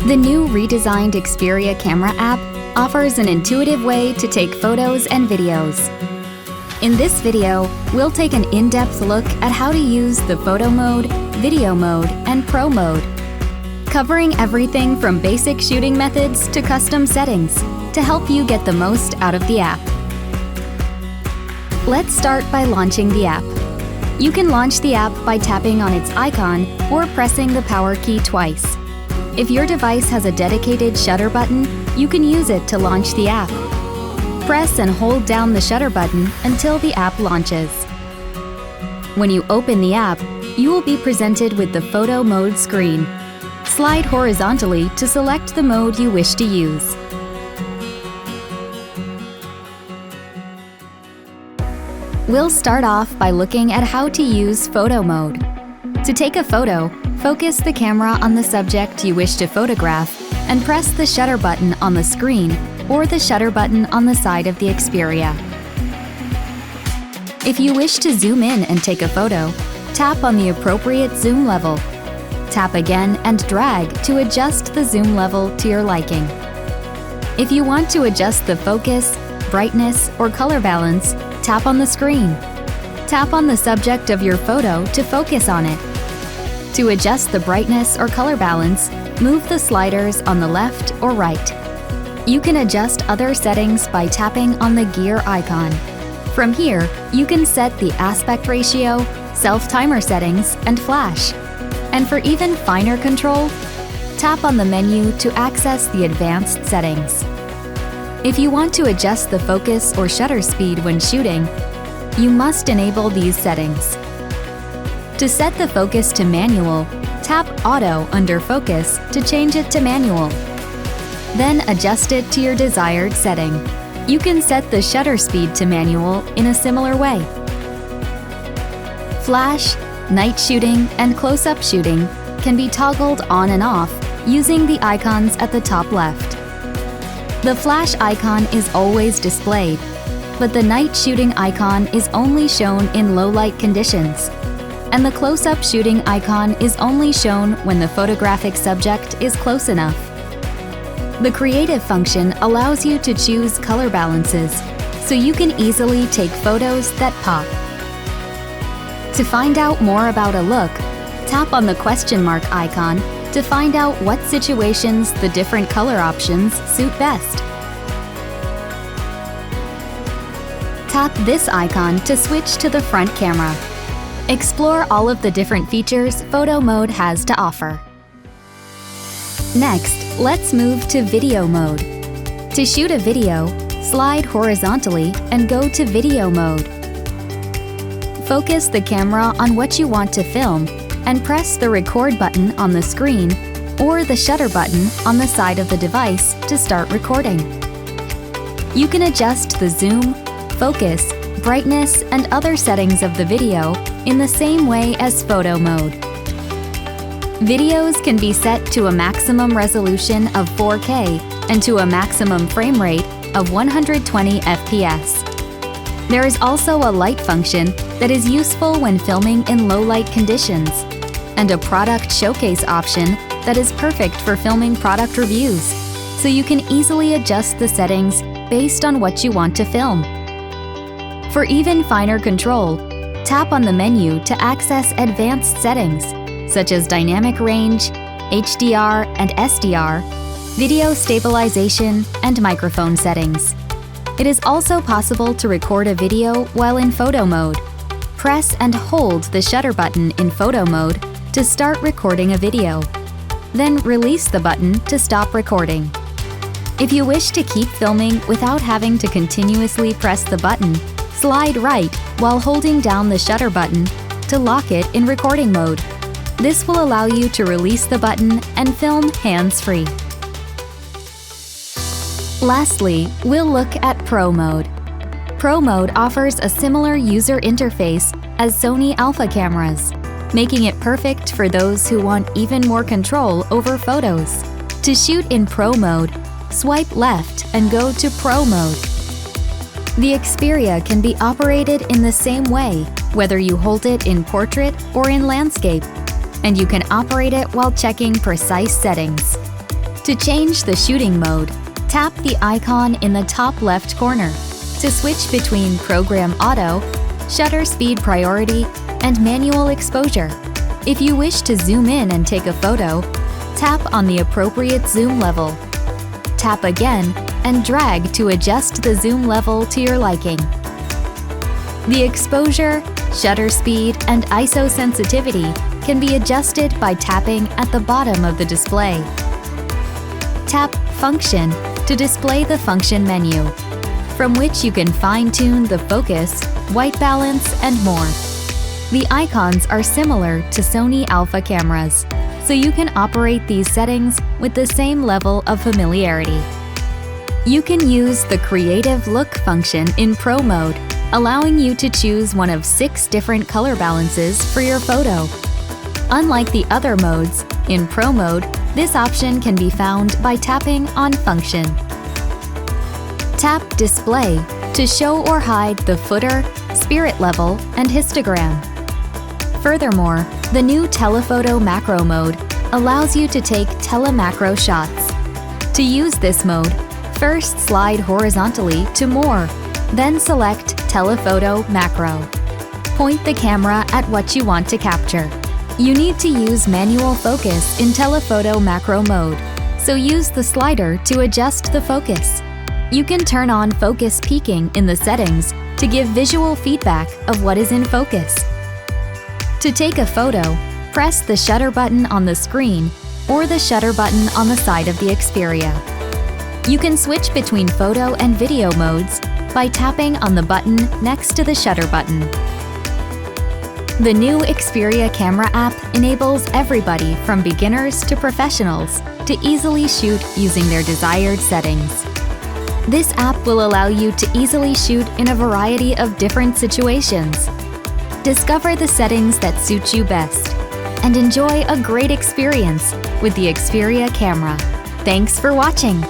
The new redesigned Xperia camera app offers an intuitive way to take photos and videos. In this video, we'll take an in-depth look at how to use the photo mode, video mode, and pro mode, covering everything from basic shooting methods to custom settings to help you get the most out of the app. Let's start by launching the app. You can launch the app by tapping on its icon or pressing the power key twice. If your device has a dedicated shutter button, you can use it to launch the app. Press and hold down the shutter button until the app launches. When you open the app, you will be presented with the photo mode screen. Slide horizontally to select the mode you wish to use. We'll start off by looking at how to use photo mode. To take a photo, focus the camera on the subject you wish to photograph and press the shutter button on the screen or the shutter button on the side of the Xperia. If you wish to zoom in and take a photo, tap on the appropriate zoom level. Tap again and drag to adjust the zoom level to your liking. If you want to adjust the focus, brightness, or color balance, tap on the screen. Tap on the subject of your photo to focus on it. To adjust the brightness or color balance, move the sliders on the left or right. You can adjust other settings by tapping on the gear icon. From here, you can set the aspect ratio, self-timer settings, and flash. And for even finer control, tap on the menu to access the advanced settings. If you want to adjust the focus or shutter speed when shooting, you must enable these settings. To set the focus to manual, tap Auto under Focus to change it to manual. Then adjust it to your desired setting. You can set the shutter speed to manual in a similar way. Flash, night shooting, and close-up shooting can be toggled on and off using the icons at the top left. The flash icon is always displayed, but the night shooting icon is only shown in low-light conditions, and the close-up shooting icon is only shown when the photographic subject is close enough. The creative function allows you to choose color balances, so you can easily take photos that pop. To find out more about a look, tap on the question mark icon to find out what situations the different color options suit best. Tap this icon to switch to the front camera. Explore all of the different features photo mode has to offer. Next, let's move to video mode. To shoot a video, slide horizontally and go to video mode. Focus the camera on what you want to film and press the record button on the screen or the shutter button on the side of the device to start recording. You can adjust the zoom, focus, brightness, and other settings of the video in the same way as photo mode. Videos can be set to a maximum resolution of 4K and to a maximum frame rate of 120 FPS. There is also a light function that is useful when filming in low-light conditions, and a product showcase option that is perfect for filming product reviews, so you can easily adjust the settings based on what you want to film. For even finer control, tap on the menu to access advanced settings, such as dynamic range, HDR and SDR, video stabilization, and microphone settings. It is also possible to record a video while in photo mode. Press and hold the shutter button in photo mode to start recording a video. Then release the button to stop recording. If you wish to keep filming without having to continuously press the button, slide right while holding down the shutter button to lock it in recording mode. This will allow you to release the button and film hands-free. Lastly, we'll look at Pro Mode. Pro Mode offers a similar user interface as Sony Alpha cameras, making it perfect for those who want even more control over photos. To shoot in Pro Mode, swipe left and go to Pro Mode. The Xperia can be operated in the same way, whether you hold it in portrait or in landscape, and you can operate it while checking precise settings. To change the shooting mode, tap the icon in the top left corner to switch between Program Auto, Shutter Speed Priority, and Manual Exposure. If you wish to zoom in and take a photo, tap on the appropriate zoom level. Tap again and drag to adjust the zoom level to your liking. The exposure, shutter speed, and ISO sensitivity can be adjusted by tapping at the bottom of the display. Tap Function to display the function menu, from which you can fine-tune the focus, white balance, and more. The icons are similar to Sony Alpha cameras, so you can operate these settings with the same level of familiarity. You can use the Creative Look function in Pro mode, allowing you to choose one of 6 different color balances for your photo. Unlike the other modes, in Pro mode, this option can be found by tapping on Function. Tap Display to show or hide the footer, spirit level, and histogram. Furthermore, the new Telephoto macro mode allows you to take telemacro shots. To use this mode, first slide horizontally to More, then select Telephoto Macro. Point the camera at what you want to capture. You need to use manual focus in Telephoto macro mode, so use the slider to adjust the focus. You can turn on focus peaking in the settings to give visual feedback of what is in focus. To take a photo, press the shutter button on the screen or the shutter button on the side of the Xperia. You can switch between photo and video modes by tapping on the button next to the shutter button. The new Xperia camera app enables everybody from beginners to professionals to easily shoot using their desired settings. This app will allow you to easily shoot in a variety of different situations. Discover the settings that suit you best and enjoy a great experience with the Xperia camera. Thanks for watching!